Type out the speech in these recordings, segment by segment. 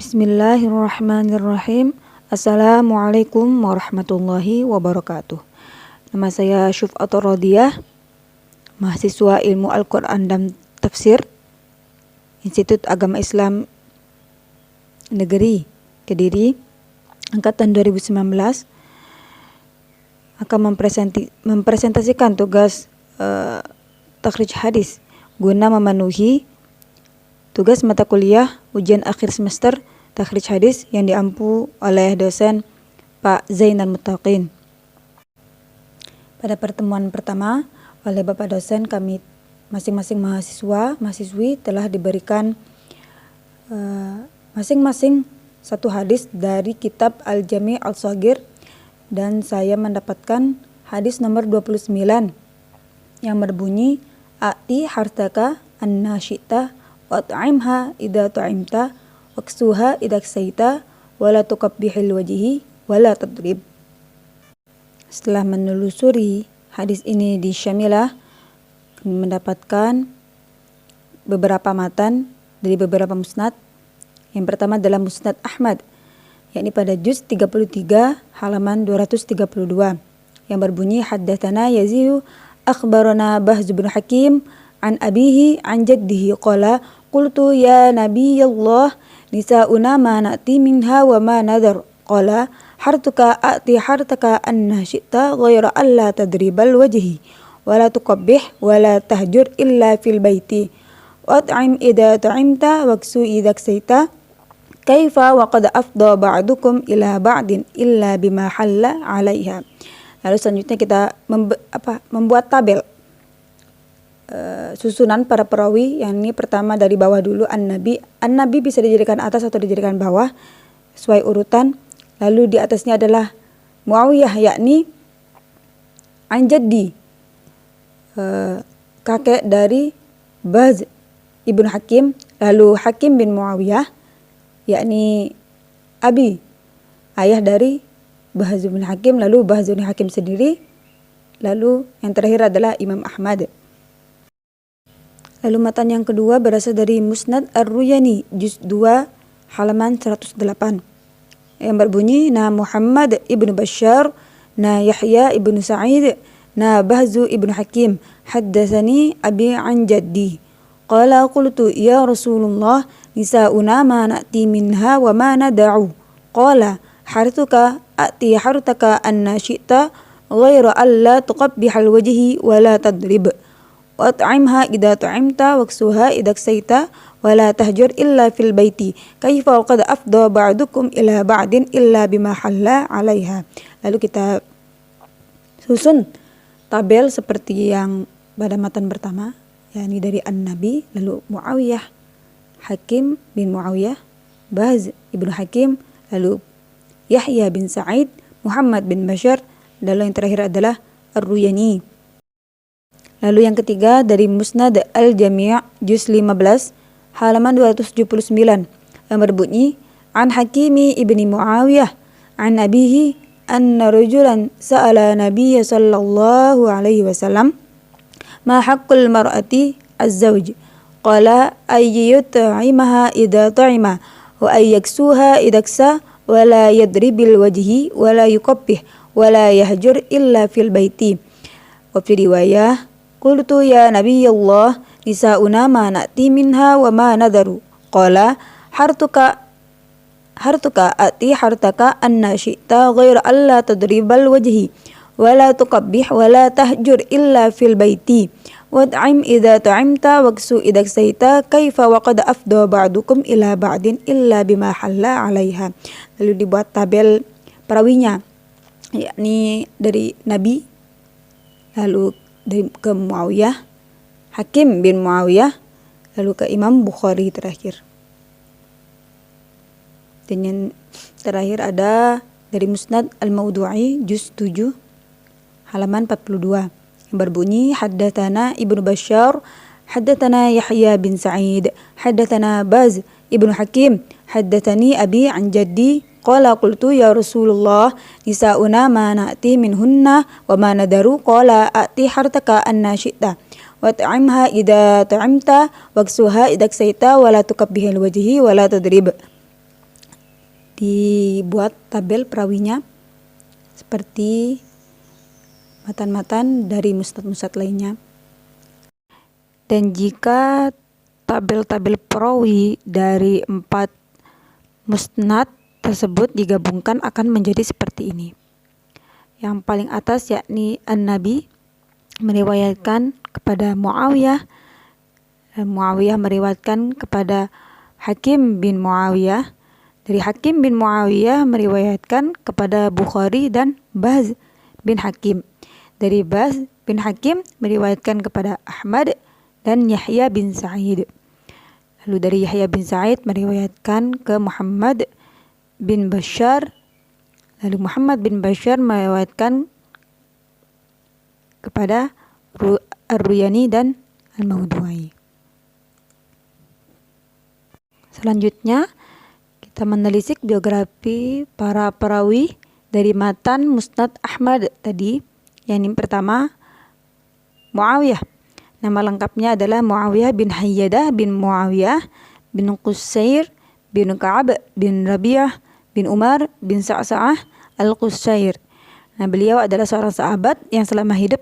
Bismillahirrahmanirrahim. Assalamualaikum warahmatullahi wabarakatuh. Nama saya Syuf'atur Rodiah, mahasiswa Ilmu Al-Quran dan Tafsir, Institut Agama Islam Negeri Kediri, Angkatan 2019, akan mempresentasikan tugas takhrij hadis guna memenuhi tugas mata kuliah ujian akhir semester takhrij hadis yang diampu oleh dosen Pak Zainal Muttaqin. Pada pertemuan pertama oleh Bapak dosen, kami masing-masing mahasiswi telah diberikan masing-masing satu hadis dari kitab Al-Jami' Al-Shaghir, dan saya mendapatkan hadis nomor 29 yang berbunyi a'ti hartaka anna syi'ta wat'imha idza tu'imta waksuha idza ksaita wala tuqabbihil wajhi wala tadrib. Setelah menelusuri hadis ini di Syamilah, mendapatkan beberapa matan dari beberapa musnad. Yang pertama adalah Musnad Ahmad, yakni pada juz 33 halaman 232, yang berbunyi haddatsana Yazid akhbarana Bahz bin Hakim an abihi an jaddihi qala qultu ya nabiyallah nisa'una ma na'ti minha wa ma nadhar qala hartuka a'ti hartaka anna syi'ta ghayra alla tadribal wajhi wa la tuqabbih wa la tahjur illa fil baiti wat'im idza ta'imta waksu idza ksaita kaifa wa qad afdha ba'dukum ila ba'din illa bima halla 'alaiha. Lalu selanjutnya kita membuat tabel susunan para perawi, yang ini pertama dari bawah dulu an-nabi bisa dijadikan atas atau dijadikan bawah sesuai urutan. Lalu di atasnya adalah Muawiyah, yakni Anjaddi, kakek dari Bahz ibn Hakim. Lalu Hakim bin Muawiyah, yakni abi, ayah dari Bahz bin Hakim. Lalu Bahz bin Hakim sendiri. Lalu yang terakhir adalah Imam Ahmad. Lalu matan yang kedua berasal dari Musnad Ar-Ruyani juz 2 halaman 108, yang berbunyi na Muhammad ibnu Bashar na Yahya ibnu Sa'id na Bahzu ibnu Hakim haddatsani abi an jaddi qala qultu ya Rasulullah nisa'una ma na'ti minha wa ma nad'u qala hartuka a'ti hartaka anna syi'ta ghayra alla tuqabbihal wajhi wa la tadrib wat'imha idza tu'imta waksuha idza ksaita wala tahjur illa fil baiti kaifa qad afdha ba'dukum ila ba'din illa bima halla 'alaiha. Lalu kita susun tabel seperti yang pada matan pertama, yakni dari An-Nabi, lalu Muawiyah, Hakim bin Muawiyah, Bahz ibnu Hakim, lalu Yahya bin Sa'id, Muhammad bin Bashar, lalu yang terakhir adalah Ar-Ruyani. Lalu yang ketiga dari Musnad Al-Jami' juz 15 halaman 279, yang berbunyi an Hakimi ibni Muawiyah an abihi anna rajulan sa'ala nabiyya sallallahu alaihi wasallam ma haqqul mar'ati az-zawj qala ayyut'imaha idza ta'ima wa ayyaksuha idza ksa wa la yadribil wajhi wa la yuqabbih wa la yahjur illa fil baiti. Wa fi riwayah qultu ya nabiyallah nisa'una ma na'ti minha wa ma nadharu qala hartuka ati hartaka anna syi'ta ghayra alla tadribal wajhi wa la tuqabbih wa la tahjur illa fil baiti wat'im idza ta'imta waksu idza ksaita kaifa wa qad afdha ba'dukum ila ba'din illa bima halla 'alaiha. Lalu dibuat tabel perawinya, yakni dari Nabi, lalu ke Muawiyah, Hakim bin Muawiyah, lalu ke Imam Bukhari terakhir. Dan yang terakhir ada dari Musnad Al-Mawdu'i juz 7 halaman 42, yang berbunyi haddatsana Ibnu Bashar haddatsana Yahya bin Sa'id haddatsana Bahz ibnu Hakim haddatsani abi an jaddi qala qultu ya Rasulullah nisa'una ma na'ti minhunna wa ma nadaru qala a'ti hartaka anna syi'ta wat'imha idza ta'imta waksuha idza ksaita wa la tukabbihil wajhi wa la tadrib dibuat tabel perawinya seperti matan-matan dari musnad-musnad lainnya. Dan jika tabel-tabel perawi dari 4 musnad tersebut digabungkan akan menjadi seperti ini. Yang paling atas yakni An-Nabi meriwayatkan kepada Muawiyah, dan Muawiyah meriwayatkan kepada Hakim bin Muawiyah, dari Hakim bin Muawiyah meriwayatkan kepada Bukhari dan Bahz bin Hakim, dari Bahz bin Hakim meriwayatkan kepada Ahmad dan Yahya bin Sa'id, lalu dari Yahya bin Sa'id meriwayatkan ke Muhammad bin Bashar, lalu Muhammad bin Bashar meriwayatkan kepada Ar-Ruyani dan Al-Maudhu'i. Selanjutnya kita menelisik biografi para perawi dari matan Musnad Ahmad tadi. Yang pertama, Muawiyah. Nama lengkapnya adalah Muawiyah bin Hayyadah bin Muawiyah bin Qusair bin Ka'ab bin Rabi'ah bin Umar bin Sa'sa'ah al-Qusair. Nah, beliau adalah seorang sahabat yang selama hidup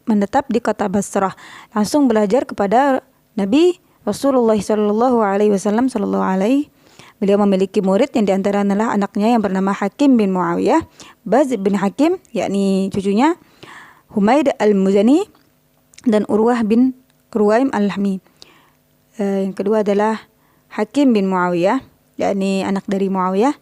menetap di kota Basrah. Langsung belajar kepada Nabi Rasulullah SAW. Beliau memiliki murid yang diantara adalah anaknya yang bernama Hakim bin Muawiyah, Baz bin Hakim, yakni cucunya, Humaid al-Muzani, dan Urwah bin Ruwaim al-Lahmi. Yang kedua adalah Hakim bin Muawiyah, yakni anak dari Muawiyah.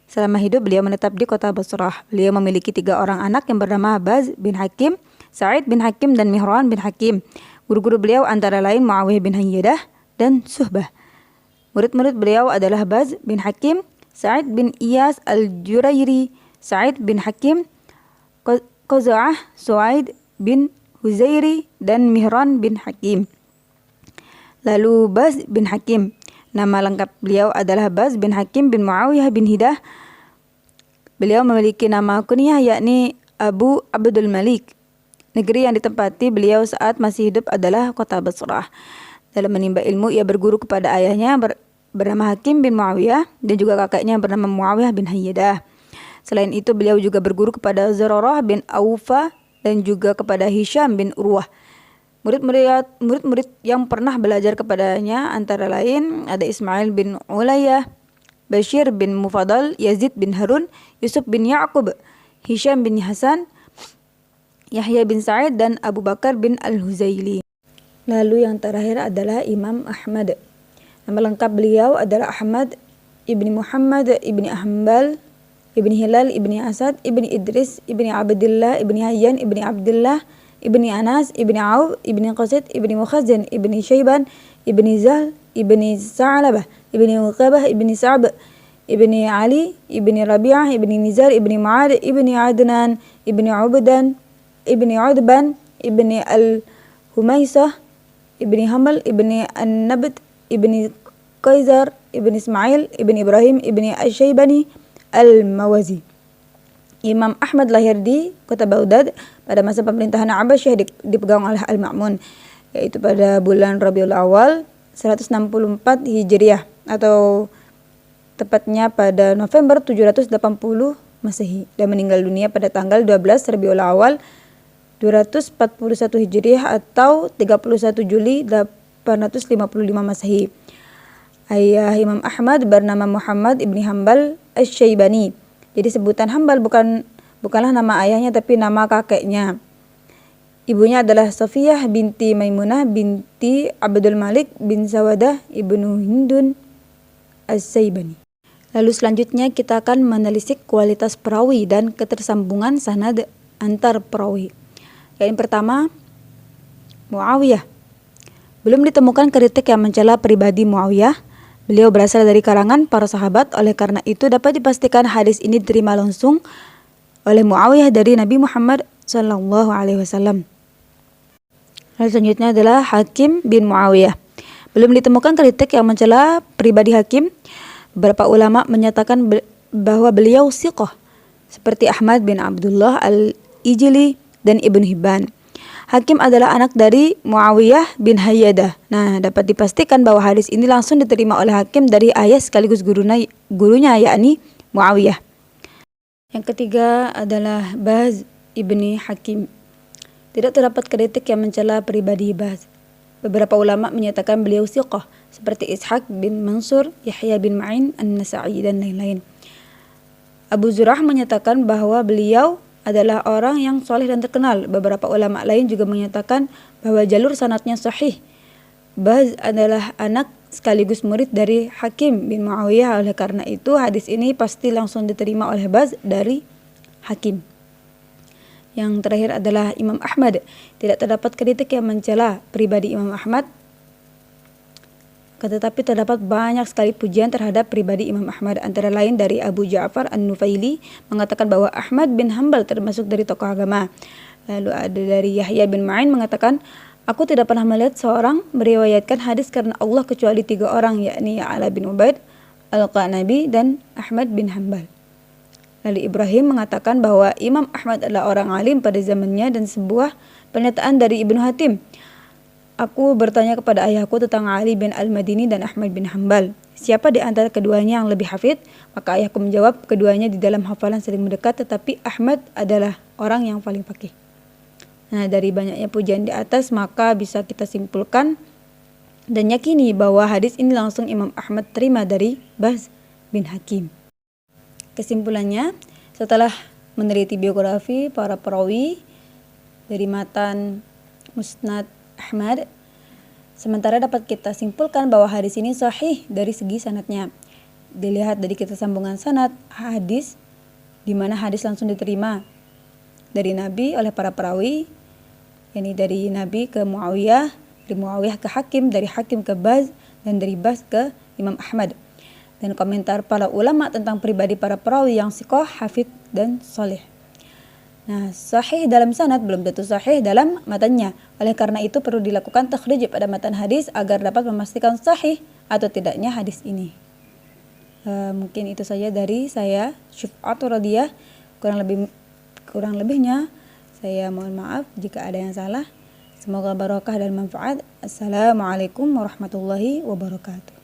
Selama hidup beliau menetap di kota Basrah. Beliau memiliki 3 orang anak yang bernama Baz bin Hakim, Sa'id bin Hakim, dan Mihran bin Hakim. Guru-guru beliau antara lain Muawiyah bin Hayyadah dan Suhbah. Murid-murid beliau adalah Baz bin Hakim, Sa'id bin Iyas al-Jurairi, Sa'id bin Hakim, Qaza'ah, Su'aid bin Huzairi, dan Mihran bin Hakim. Lalu Baz bin Hakim. Nama lengkap beliau adalah Baz bin Hakim bin Muawiyah bin Hidah. Beliau memiliki nama kunyah yakni Abu Abdul Malik. Negeri yang ditempati beliau saat masih hidup adalah kota Basrah. Dalam menimba ilmu, ia berguru kepada ayahnya bernama Hakim bin Muawiyah dan juga kakeknya bernama Muawiyah bin Hayyadah. Selain itu, beliau juga berguru kepada Zurarah bin Aufa dan juga kepada Hisham bin Urwah. Murid-murid yang pernah belajar kepadanya antara lain ada Ismail bin Ulayyah, Bashir bin Mufadal, Yazid bin Harun, Yusuf bin Ya'qub, Hisham bin Hasan, Yahya bin Sa'id, dan Abu Bakar bin Al-Huzaili. Lalu yang terakhir adalah Imam Ahmad. Nama lengkap beliau adalah Ahmad ibni Muhammad ibni Hanbal ibni Hilal ibni Asad ibni Idris ibni Abdullah ibni Hayyan ibni Abdullah ibni Anas ibni Auf ibni Qasid ibni Mukhazin ibni Syaiban ibni Zahl ibni Sa'labah ibni Uqabah ibni Sa'b ibni Ali ibni Rabi'ah ibni Nizar ibni Ma'ad ibni Adnan ibni Ubdan ibni Udban ibni Al-Humaysah ibni Hamal ibni An-Nabt ibni Qaisar ibni Ismail ibni Ibrahim ibni Asy-Syaibani Al-Mawazi. Imam Ahmad lahir di kota Baghdad pada masa pemerintahan Abbasiyah dipegang oleh Al-Ma'mun, yaitu pada bulan Rabiul Awal 164 Hijriah atau tepatnya pada November 780 Masehi, dan meninggal dunia pada tanggal 12 Rabiul Awal 241 Hijriah atau 31 Juli 855 Masehi. Ayah Imam Ahmad bernama Muhammad ibni Hanbal Asy-Syaibani. Jadi sebutan Hanbal bukanlah nama ayahnya tapi nama kakeknya. Ibunya adalah Safiyah binti Maimunah binti Abdul Malik bin Sawadah ibnu Hindun As-Syaibani. Lalu selanjutnya kita akan menelisik kualitas perawi dan ketersambungan sanad antar perawi. Yang pertama, Muawiyah. Belum ditemukan kritik yang mencela pribadi Muawiyah. Beliau berasal dari kalangan para sahabat, oleh karena itu dapat dipastikan hadis ini diterima langsung oleh Muawiyah dari Nabi Muhammad SAW. Lalu selanjutnya adalah Hakim bin Muawiyah. Belum ditemukan kritik yang mencela pribadi Hakim. Beberapa ulama menyatakan bahwa beliau siqah, seperti Ahmad bin Abdullah al-Ijli dan Ibn Hibban. Hakim adalah anak dari Muawiyah bin Hayyadah. Nah, dapat dipastikan bahwa hadis ini langsung diterima oleh Hakim dari ayah sekaligus gurunya yakni Muawiyah. Yang ketiga adalah Bahz ibni Hakim. Tidak terdapat kritik yang mencela pribadi Bahz. Beberapa ulama menyatakan beliau siqah seperti Ishaq bin Mansur, Yahya bin Ma'in, An-Nasa'i dan lain-lain. Abu Zur'ah menyatakan bahwa beliau adalah orang yang soleh dan terkenal. Beberapa ulama lain juga menyatakan bahwa jalur sanadnya sahih. Bahz adalah anak sekaligus murid dari Hakim bin Muawiyah. Oleh karena itu hadis ini pasti langsung diterima oleh Bahz dari Hakim. Yang terakhir adalah Imam Ahmad. Tidak terdapat kritik yang mencela pribadi Imam Ahmad, tetapi terdapat banyak sekali pujian terhadap pribadi Imam Ahmad. Antara lain dari Abu Ja'far An-Nufaili mengatakan bahwa Ahmad bin Hanbal termasuk dari tokoh agama. Lalu ada dari Yahya bin Ma'in mengatakan, aku tidak pernah melihat seorang meriwayatkan hadis karena Allah kecuali 3 orang, yakni Ya'la bin Ubaid, Al-Qanabi, dan Ahmad bin Hanbal. Lalu Ibrahim mengatakan bahwa Imam Ahmad adalah orang alim pada zamannya, dan sebuah pernyataan dari Ibnu Hatim, aku bertanya kepada ayahku tentang Ali bin Al-Madini dan Ahmad bin Hanbal, siapa di antara keduanya yang lebih hafid? Maka ayahku menjawab, keduanya di dalam hafalan saling mendekat, tetapi Ahmad adalah orang yang paling faqih. Nah, dari banyaknya pujian di atas, maka bisa kita simpulkan dan yakini bahwa hadis ini langsung Imam Ahmad terima dari Bahz bin Hakim. Kesimpulannya, setelah meneliti biografi para perawi dari matan Musnad Ahmad, sementara dapat kita simpulkan bahwa hadis ini sahih dari segi sanadnya. Dilihat dari kita sambungan sanad hadis, di mana hadis langsung diterima dari Nabi oleh para perawi, yakni dari Nabi ke Muawiyah, dari Muawiyah ke Hakim, dari Hakim ke Bahz, dan dari Bahz ke Imam Ahmad. Dan komentar para ulama tentang pribadi para perawi yang siqah, hafid, dan soleh. Nah, sahih dalam sanad belum tentu sahih dalam matannya. Oleh karena itu perlu dilakukan takhrij pada matan hadis agar dapat memastikan sahih atau tidaknya hadis ini. Mungkin itu saja dari saya, Syuf'atur Radiyah. Kurang lebihnya saya mohon maaf jika ada yang salah. Semoga barokah dan manfaat. Assalamualaikum warahmatullahi wabarakatuh.